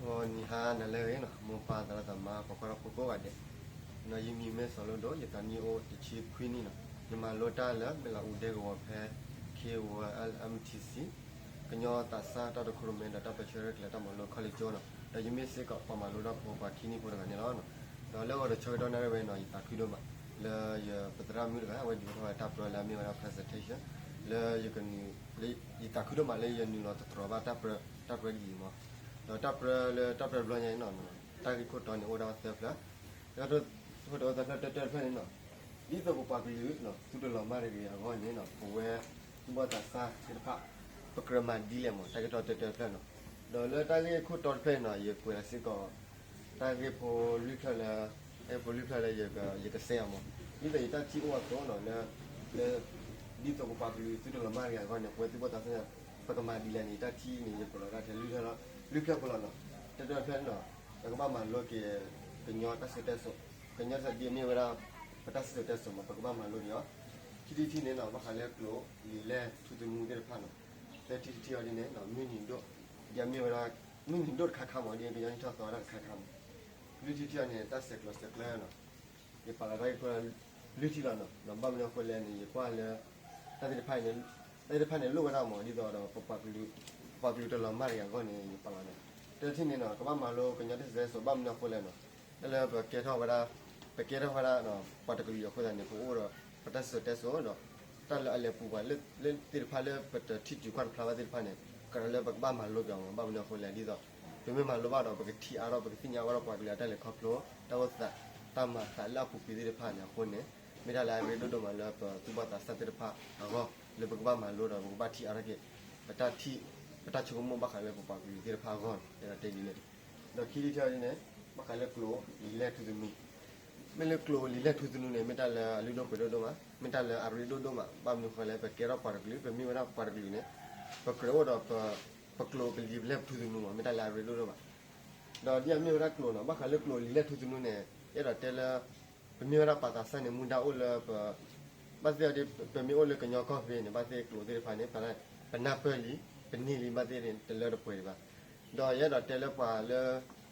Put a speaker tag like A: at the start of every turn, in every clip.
A: oh ni ha na le no mo pa da da ma ko ko ko ga de na yimi me so lo do ye ta ni o ti chi khwi ni no ni ma lo ta la me la u de ko phe KOLMTC ကညောတာစာတာတခုရမင်းတာတပချရကလက်တမလို့ခလိကျော်နော်ဒါယမစ်စစ်ကပမာလို့တော့ပေါ်ပါခင်းနေပေါ်ကနေလောနော်တော့လောကတော့ချောတော့နေရပဲနော်တာခီတော့မှာလေရပဒရာမျိုးကဝဒီတော့တပ်ပလာမျိုးရ presentation လေရကနေလေတာခီတော့မှာလေရနီတော့တော့ဘာတပ်ပကြီးမှာတော့တပ်ပဘလောင်းနေနော်တာခီကိုတော့နေ order self လားတော့ဟိုတော့တက်ဖက်နေနော်ဒီတော့ပါပြီနော်သူတို့လောမားတွေရောနေနော်ဘဝသူဘာသာစာစစ်ဖက်ပကရမဒီလေမတာကတော့တက်ဖက်နော်တော့လေတာလေးခုတော့ဖက်နော်ရေကွယ်စစ်ကောတာလေးပေါ်လူခလာပေါ်လူခလာရေကဆဲအောင်ဒီတဲ့တာချီဝတ်တော့နော်လေဒီတော့ပါပြီသူတို့လောမားတွေရောနေပွဲသူဘာသာစာပကမဒီလေနေတာချီနေရေပေါ်လာတယ်လူခပေါ်လာနော်တက်ဖက်နော်ကဘာမှလောကီကညောတက်စစ်ဆိုကညောစဒီမြေဝရာပတစစ်တက်ဆိုမှာပကဘာမှလို့ရောတီနေတော့မခါလဲကလို့လီလဲသူတမှုတဲ့ဖာနော်တဲ့တီရနေနော်မြင်းညင်တော့ရမြေဝရာမြင်းညင်တော့ခါခါမဒီပြန်ချတော့တာခါခါမလူတီရနေတက်ဆက်လို့စကလဲနော်ဒီပါလာရိုက်ကလူတီလာနော်နံပါတ်မျိုးခွဲလဲနေကွာလဲတဲ့ဖိုင်နေလို့ကတော့မဒီတော့ပပလူတလမာရီကောနေပါလာတယ်တဲ့တီနေနော်ကမမလို့ကညတဲ့ဇဲဆိုဘာမနော်ခွဲလဲနော်အဲ့လဲကဲထောဝရာပကဲထောဝရာနော်ပတ်တကလူရခွဲတယ်နေပို့တော့ပတစတက်ဆိုတော့တလအလေပူပါလေတိဖာလေပတတီကျူခွန်ဖလာဝတိဖာနေကရလေဘဘာမလို့ကြောင်ဘာမလို့ခွဲလဲဒီတော့ဒီမမလို့ပါတော့ပကတီအားတော့ပကတိညာဝတော့ပွားကလေးတက်လေခေါပလို့တော့သတမသလာပူပြီးတဲ့ဖာနေခွနေမိတာလာရေတို့မလို့သူဘာသာစတဲ့ဖာတော့လေဘဘာမလို့တော့ဘာတီအားရကပတချုံမဘခါလေပပပြီးတဲ့ဖာကောအဲ့တေးနေတော့ခီရီချာနေဘခါလေကလို့လက်ထူသမီမလကလိုလီလက်ထူသူနေမတလာလူတော့ပြတော့မှာမတလာအရီတော့မှာဘာမျိုးခလဲပကေရပါရကလေးပမီဝရပါရကလေးနဲ့ပကရောတော့ပကလိုကလေးလက်ထူသူမှာမတလာရီတော့မှာတော့ဒီအမျိုးရကလိုနော်ဘာခလဲကလိုလီလက်ထူသူနေအဲ့တော့တဲလာပမီဝရပါတာဆန်နေမွန်ဒါအိုလဘာစီဒီပမီအိုလကညောကောဖီနေဘာစီကလိုတဲ့ဖာနေပါလာပနာပလီပနီလီမတဲ့တဲလာတော့ပွဲပါတော့ရတော့တဲလာပါလေ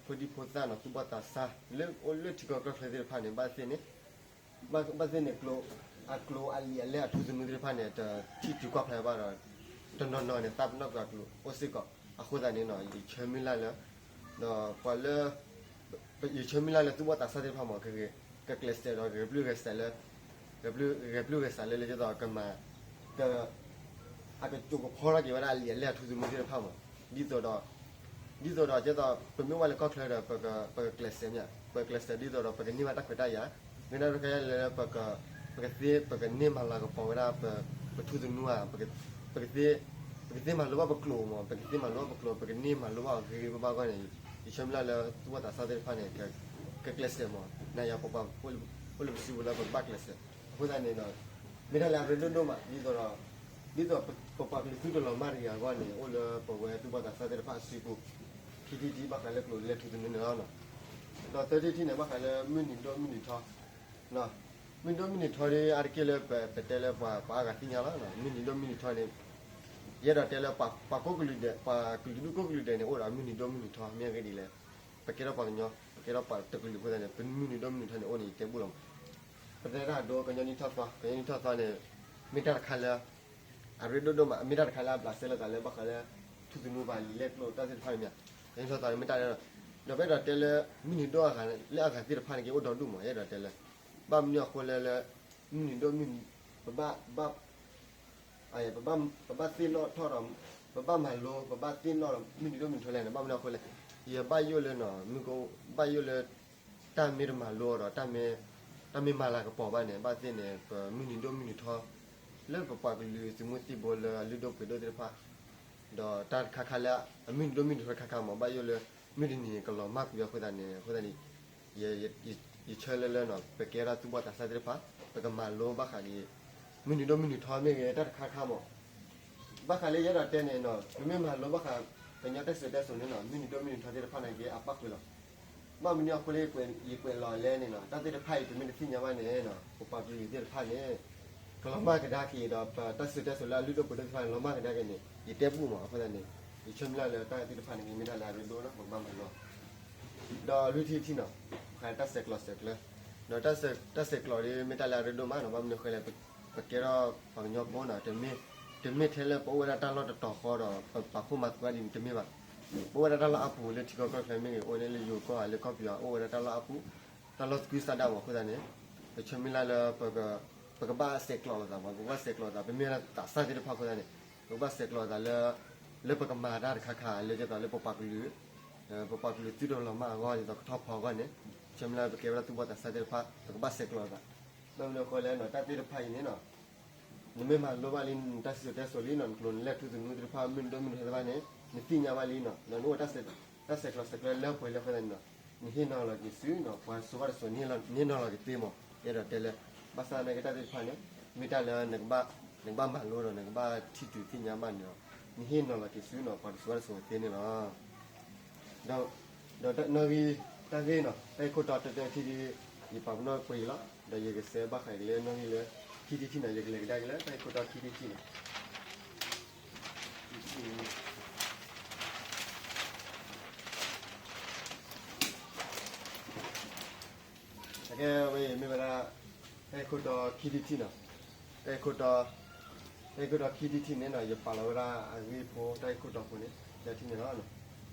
A: ဖဒီဖိုတာနော်သူဘာတာစာလေအိုလေချီကောကဖလေတဲ့ဖာနေဘာစီနေဘာစီနေကလိုအလီအလဲအထူးစမှုတဲ့ဖာနေတတီတူကောဖလေပါတော့တနော်နော်နေတပ်နော်ကကလိုအိုစစ်ကောအခုတည်းနော်ဒီချမီလာလေတော့ပါလေဒီချမီလာလေသူဘာတာစာတဲ့ဖာမောကကလစတာတော့ဘလူးကစတာလေဘလူးကစတာလေလေတော့ကမအကကျုပ်ခေါ်ရကြရအလီအလဲအထူးစမှုတဲ့ဖာမောဒီတော့ကျတော့ပမျိုးဝါလကောက်ခလာတော့ပကလစ်စင်ညာပကလစ်စဒီတော့ပကနေမတက်ခတာရမင်းတို့ကလည်းပကနေမလာကပေါ်ရပထူးသူနူပကမလောဘကလိုမပကမလောဘကလိုပကနေမလောဘကေဘာကနေဒီချမ်လာသူဝတာစားတဲ့ဖာနေကလစ်စမနာရပပပလစီဝလာဘကလစ်စဟိုကနေတော့မင်းလာရတော့မှဒီတော့ပပကလေးသူတော်မာရီယာကနေအိုလပဝဲသူဘာသာစားတဲ့ဖာစီကိုဒီဘာကလည်းကလိုလက်ထူနေနော်တော့တတိတိနေဘာကလည်းမိနစ်ထောနော်မိနစ်ထော်ရအကလည်းပတဲလည်းပါကတင်ရလားနော်မိနစ်ထော်နေရတော့တဲလည်းပါကိုကလူတဲ့ပါကလူကိုကလူတဲ့နေဟိုအမိနစ်ထော်မြန်ခဲ့ဒီလေပကေတော့ပါညောပကေတော့ပါတကလူကိုတဲ့မိနစ်ထော်နေအိုနေတဲဘူးလုံးပတဲကတော့ကညနီထော်သွားနေမိတာခါလာအရီဒိုမမိတာခါလာပလဆဲလာကလည်းဘာကလည်းသူသူနူပါလက်လို့တတ်တဲ့ဖိုင်မြရင်းစောတာမတားတော့ဘယ်တော့တဲလဲမိနစ်တော့ခါလက်အခါတိဖာနေကိုတော့တူမရတော့တဲလဲဘာမညခေါ်လဲမိနစ်ဘာသိလို့ထော်တော့ဘာမလို့ဘာသိလို့မိနစ်ထွက်လဲဘာမညခေါ်လဲရဘာယိုလဲနော်မိကိုဘာယိုလဲတမ်းမီမလို့တော့တမ်းမီမလာကပေါ်ပါနေဘာသိနေမိနစ်ထော်လဲပပကလူစမတိဘောလလူတော့ပြတော့တဲ့ဖာတော့တာခါလာအမင်းဒိုမင်းခါမဘာယိုလဲမင်းဒီကလောမတ်ပြောခွတဲ့နေရချဲလဲနော်ပကေရာသူဘာတာစားတဲ့ဖာပကမလောဘခါလေးမင်းတို့ထောင်းနေရတာခါမဘခါလေးရတာတဲ့နေနော်မင်းမလောဘခါပညာတက်စတဲ့ဆိုနေနော်မင်းတို့ထောင်းတဲ့ဖာနေကြီးအပတ်ကလောမမင်းရခွေးကွယ်လော်လဲနေနော်တတဲ့ဖိုက်မင်းသိညာမနေနော်ပပပြည့်တဲ့ဖာနေကလောမကဒါခီတော့တက်စတဲ့ဆိုလာလူတော့ပဒဖာလောမကဒါကနေဒီတက်ဘူးမှာဖာနေ ချွမ်လာလေတာတိဖာနေမိတာလာရလို့နော်ဘာမှမလို့တော့လူတီတီနော်ခိုင်တက်ဆက်ကလစက်ကလတော့တက်ဆက်ကလော်ရီမိတာလာရလို့မနော်ဘာမှမခွဲလေပကေရောပညောဘောနာတမီထဲလေပေါ်ဝရတာလော်တော့ခေါ်တော့ပခုမတ်ကွာဒီတမီပါပေါ်ဝရတာလော်အပူလေတီကောကဖဲမင်းကိုလေယူကောလေကောပြအိုဝရတာလော်အပူတာလော်စကွီစတာဝခုဒနေချွမ်လာလေပကဘာဆက်ကလော်တာဘာဆက်ကလော်တာပမီရာတာစာတိဖာခုဒနေဘာဆက်ကလော်တာလေပကမာဒါခါလေကြတာလေပပကလူတီတော်လမှာကောတော့ထောက်ဖော်ကနေချမ်လာပကေရတူဘတ်စာတဲ့ဖာပကဘာဆက်ကလော်တာဘယ်လိုခေါ်လဲနော်တတိဖိုင်နေနော်နမေမာလောဘလင်းတက်ဆိုလီနော်ကလွန်လက်သူနုဒဖာမင်းဒမင်းဟဲဘာနေနိတိညာဝလီနော်နော်တက်ဆက်ကလော်စက်ကလော်ဖွေလော်ဖဒန်နော်နိဟိနော်လာကိစီနော်ပွားဆိုရဆိုနီနော်လာကိတေမောရတော့တယ်ဘာသာနေကတတိဖိုင်နေမိတလာနကဘာမလို့တော့နကဘာတီတူတိညာမနော်နိဟိနော်လာကိစီနော်ပွားဆိုရဆိုတေနေနော်တော့နော်ဒီတာကေနော်အဲ့ကိုတော်တဲ့တီဒီပပနော်ပွေလာဒါရေကစေဘခိုင်လေနော်လေတီတီနော်ရေကလေဒါကလေအဲ့ကိုတော်တီနော်ကဲဝေးမြေလာအဲ့ကိုတော်တီနော်အဲ့ကိုတော်တီနေနော်ရပါလာရာအဝေးဖို့တိုက်ကိုတော်ဖို့နေဒါတီနော်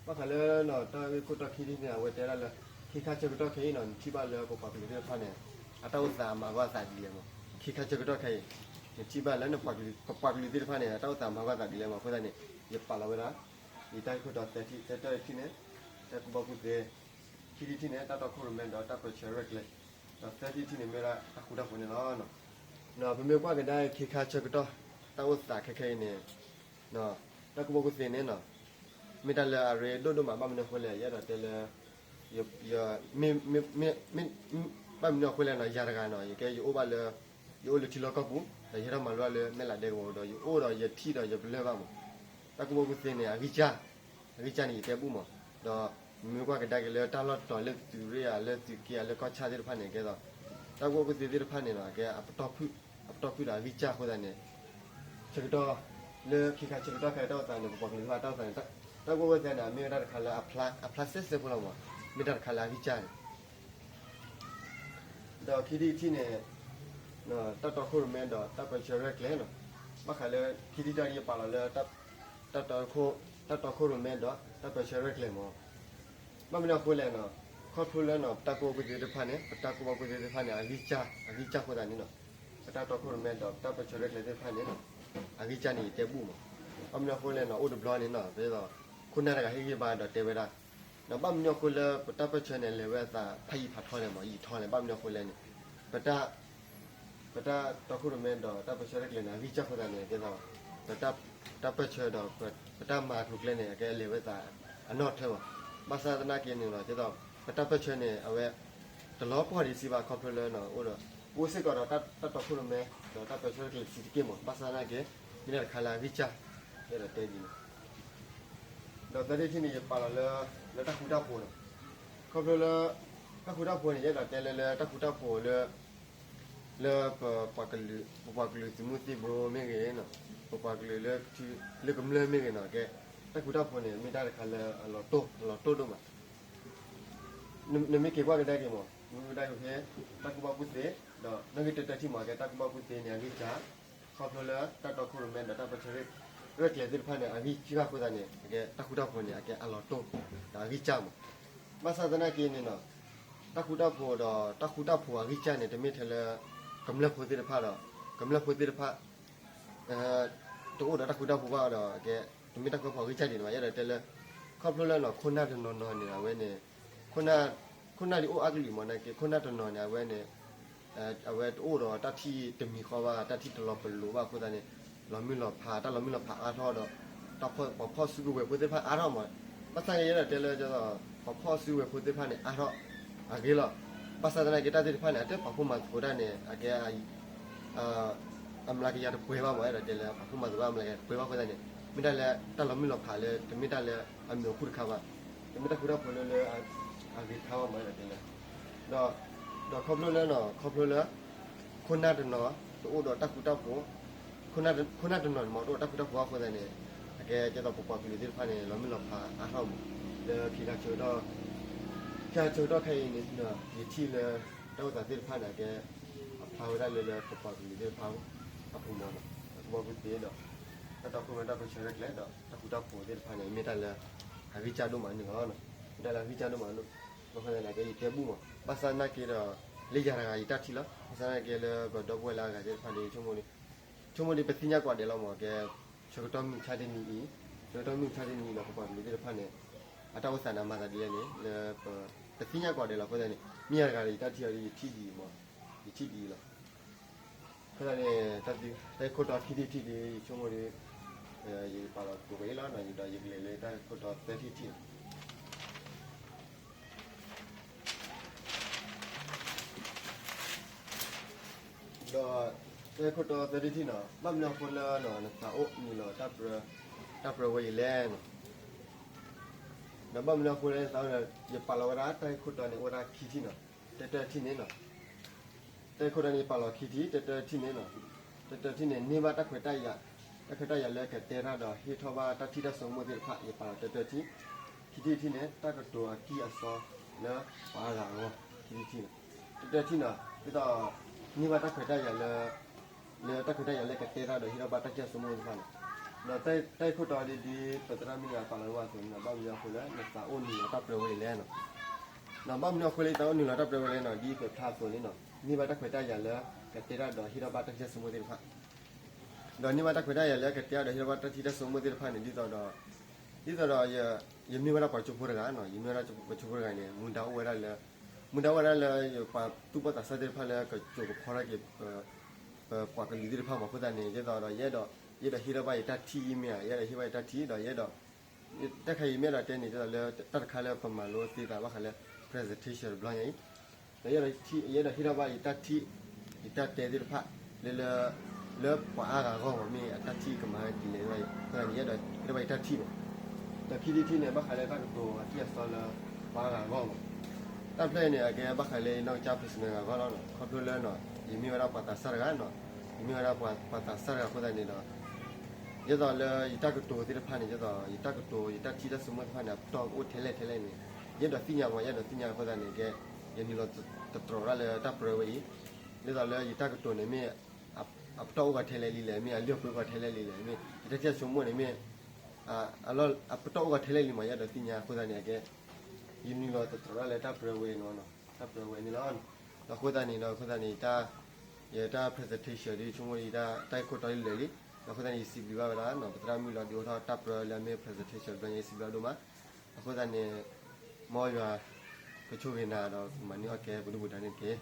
A: ဘာခလဲနော်တော်ကိုတော်တီနေဝဲတဲလာလေခိခါချက်တော့ခေနော်ချိပါလေပပကလေးဖာနေအတောသာမှာကစားကြည့်လေမခိခါချက်တော့ခေချိပါလေနော်ပပကလေးဖာနေအတောသာမှာကစားကြည့်လေမခွတဲ့နေရပါလာရာဒီတိုက်ကိုတော်တီနေတက်ဘပုတဲ့တီနေတတော်ခုရမန်တော့တပ်ပချရက်လေတော့တီနေမရာအခုတော့ဝင်နော်ဘယ်မျိုးကကြတဲ့ခိခါချက်တော့တောသာခေနေနော်တက်ဘပုတဲ့နေနော်မိတလာရဲတို့မှာမမနေခွဲလေရတော့တယ်လေยme ba mi no khwele no ya daga no ye ke yo ba le yo le ti lo ko bu da ye ra ma lo le me la de ko do yo o do ye thi do ye ble ba mo ta ko bu sin ne a gi cha ni te bu mo do mi kwa ke da ke le ta lo do le tu re ya le tu ke ya le ko cha de pha ne ke do ta ko bu ti de pha ne no ke a to phu da gi cha ko da ne che do le ki ka che do ka do ta ne bu ko ni ma ta ta ta ko bu se na mi da ka la a plus se bu lo moမိတာခလာကြီးကြားတယ်တော့ခီတီနဲ့နော်တတ်တော်ခုမဲတော့တပ်ပချရက်လဲနော်မခလဲခီတီတရီပါလာလဲတတ်တော်ခုမဲတော့တပ်ပချရက်လဲမောမမနော်ကိုလဲနော်ခေါ်ဖူလဲနော်တကောကိုဒီတဖာနဲ့တကောကိုဒီတဖာနဲ့အကြီးချခေါ်တာနေနော်တတ်တော်ခုမဲတော့တပ်ပချရက်လဲတဲ့ဖာနဲ့နော်အကြီးချနေတဲဘူးမောမမနော်ကိုလဲနော်အိုဒဘလောနေနော်ဘဲတော့ခုနကဟေးကြီးပါတော့တဲဝဲတာနော်ဘာမညကိုလေပတာပချနေလေဝဲသာဖိုင်ဖတ်ထောင်းနေမဤထောင်းနေဘာမညကိုလေနေပတာတခုရမဲတော့တပချရက်လေနာဝိချက်ခဒနေကေတော့တပချတော့ပတာမာထုကလေနေအကဲလေဝဲသာအနော့ထဲဘာသာတနာကင်းနေတော့ကေတော့ပတာပချနေအဝဲတလောပေါ်ဒီစီပါကွန်ပျူတာနော်ဟိုတော့ပိုးစစ်ကတော့တခုရမဲတော့တပချရက်လေစီကေမဘာသာနာကေဒီနေ့ခလာဝိချက်ရတဲ့တဲဒီတော့တတိချင်းနေပါလာလေတခုတာပေါ်လို့ခေါ်ပြလေတခုတာပေါ်နေရတော့တဲလေတခုတာပေါ်လေပကလူစမှုတိဘရိုမေကေနော်ပကလူလေကမလေမေကေနော်ကဲတခုတာပေါ်နေမိတာခါလေလောတိုတော့မှာနမေကေကွာတဲ့ကေမောနမေတာကိုခဲတခုပါပုစေတော့နဂိတတတိမှာကဲတခုပါပုစေနေကိချာခေါ်ပြလေတတခုရမဲတပချရရက်လေဒီဖာနေအကြီးကြီးကခုဒနေကဲတခုတော့ပေါ်နေကဲအလောတိုဒါကြီးကြမှာမဆာဒနာကင်းနေနော်တခုတော့ပေါ်တော့တခုတော့ပေါ်အကြီးကြနေတမိထဲလေကမလဖိုတိဖာတော့ကမလဖိုတိဖာတို့တခုတော့ပေါ်တော့ကဲတမိတခုပေါ်အကြီးကြနေမှာရတယ်တယ်လေခေါပလိုလဲနော်ခုနတနော်နေတာဝဲနေခုနဒီအိုအကလီမနေကခုနတနော်နေဝဲနေအဝဲတို့တော့တတိတမီခေါ်ပါတတိတလောပလိုပါခုဒနေเราไม่หลอกผ่าแต่เราไม่หลอกผ่าอาทอดต่อพ่อซื้อเว็บพุทธิพันธ์อาทอดมาภาษาเยอะเจริญจะต่อพ่อซื้อเว็บพุทธิพันธ์เนี่ยอาทอดอะไรล่ะภาษาไหนก็ได้พุทธิพันธ์เนี่ยแต่พอพูดมาพูดได้เนี่ยอะไรอำลากิยาตัวเพื่อว่าหมดเลยเจริญพอพูดมาตัวอำลากิยาเพื่อว่าคนเนี่ยไม่ได้เลยแต่เราไม่หลอกผ่าเลยจะไม่ได้เลยอำเนื้อพูดคำว่าจะไม่ได้พูดพูดเลยอะไรคำว่าหมดเลยเจริญดอกครบเลยเนาะครบเลยคนน่าจะเนาะตัวดอกตะกุตะหัวคุณน่าจะนอนมองตัวตะกุตะหัวคนเนี่ย แกจะต้องปกป้องอยู่ที่ผ่านเนี่ยเราไม่หลอกพาอาเข้าเลยพี่รักเชื่อတော့แค่เชื่อတော့ใครเนี่ยเนาะยี่ที่เลยต้องตัดที่ผ่านเนี่ยแกพาได้เลยปกป้องอยู่ที่พาอาภูมิเนาะบอกกูเตี้ยเนาะแต่ตอนคุณได้ไปเชื่อแล้วเนาะถ้าคุณได้ปวดที่ผ่านเนี่ยไม่ได้เลยหาวิจารณ์ดูมันหนึ่งเนาะได้แล้ววิจารณ์ดูมันลูกบางคนเนี่ยแกยี่เตี้ยบุ้งอ่ะภาษาหน้าแกเราเลี้ยงอะไรยี่ตัดทีละภาษาหน้าแกเลยก็ดับเบิลแล้วแกจะผ่านเนี่ยชั่วโมงนี้เป็นสิ่งยากกว่าเดี๋ยวเราหมอแกช่วยต้องมีชาตินี้ช่วยต้องมีชาตินี้เราปกป้องอยู่ที่ผ่านเนี่ยอาตมาสานมาตาดีเนี่ยเลยเป็นสิ่งยากกว่าเดี๋ยวเราก็ได้เนี่ยมีอะไรยี่ตัดทีอะไรที่ดีมั้งที่ดีละก็ได้เนี่ยตัดดีแต่คนตัดที่ดีชั่วโมงนี้ยี่ปาร์ตัวไปแล้วนะยี่ได้ยี่เลยแต่คนตัดแต่ที่ก็แต่คนตัดแต่ที่เนาะบ้านเราคนละเนาะสาวนี่เนาะตับไว้แล้วนะบ้านเราคนละสาวเนี่ยยี่ปาร์วราแต่คนตัดเนี่ยวราขี้ที่เนาะแต่ที่นี่เนาะแต่คนนี้ปาร์ขี้ที่แต่ที่นี่เนาะแต่ที่นี่นี่มาตักขวดได้ยาตักขวดได้ยาแล้วแกเตะระดอที่ทว่าตักที่ได้สมมติพระยี่ปาร์แต่ที่นี่ตักตัวกี่อัศแล้วปาร์หลังวะที่แต่ที่เนาะที่ต่อนี่มาตักขวดได้ยาแล้วตักขวดได้ยาแล้วแกเตะระดอที่เราบัตรที่สมมติพระเราแต่คนตัวดีปัตตานีปาร์ว่าตัวนี้บ้านเราคนละเนี่ยสาวนี่ตับเปรี้ยวเลยเนาะเราบ้านเราคนละสาวนี่เราตับเปรี้ยวเลยเนาะดีเป็นท่าตัวนี้เนาะนี่มาตักขวดได้ยาแล้วแกเตะระดอที่เราบัตรที่สมมติพระดอนนี่มาตักขวดได้ยาแล้วแกเตะระดอที่เราบัตรที่สมมติพระเนี่ยดีต่อยังมีเวลาปัจจุบันกันเนาะยังมีเวลาปัจจุบันกันเนี่ยมุนดาวเวลาเลยปะตุปตัดสะเดือพาเลยก็จบพอละเก็บปากกันดีๆพามาพูดแต่เนี่ยจะต่อเยอะฮิราบายตัดที่อีเมียฮิราบายตัดที่เยอะแต่ใครอีเมียเราเจนี่จะเลยตัดขาเลยประมาณรู้สิแต่ว่าขาเลย presentation บางอย่างเยอะฮิราบายตัดที่ตัดเตะดีพาเลยปะอากาศก็มีตัดที่ก็มาดีเลยว่าแต่เนี่ยฮิราบายตัดที่แต่ที่เนี่ยบ้าใครเลยตั้งตัวที่สอนเลยปะอากาศก็ตั้งแต่เนี่ยแกบ้าใครเลยนอกจากพิเศษก็แล้วเนาะเขาดูแลเนาะยังมีเวลาปัตตาสระกันเนาะยังมีเวลาปัตตาสระคนแต่เนี่ยเนาะเยอะต่อเลยอีตากตัวที่ผ่านเนี่ยเยอะต่ออีตากตัวอีตาที่ได้สมมติผ่านเนี่ยต้องอุดเทเลเนี่ยเยอะต่อสิ่งอย่างว่าเยอะต่อสิ่งอย่างคนแต่เนี่ยแกยังมีเราตัดตัวเลยตัดเปลือยเยอะต่อเลยอีตากตัวเนี่ยมีอับต้องอุดเทเลลีเลยมีเลี้ยวอุดเทเลลีเลยมีอีตาที่สมมติเนี่ยมีalors apto ga thele li ma ya da tinya ko da ne ke yini lo to tra le ta prewe no ta prewe ni lo la ko da ni ta ye ta presentation di chumo di ta tai ko ta le li la ko da ni si bi ba la no tra mi lo di ho ta pre le me presentation ba ni si ba do ma la ko da ni mo ya ko chu na do ma ni o ke bu du da ni ke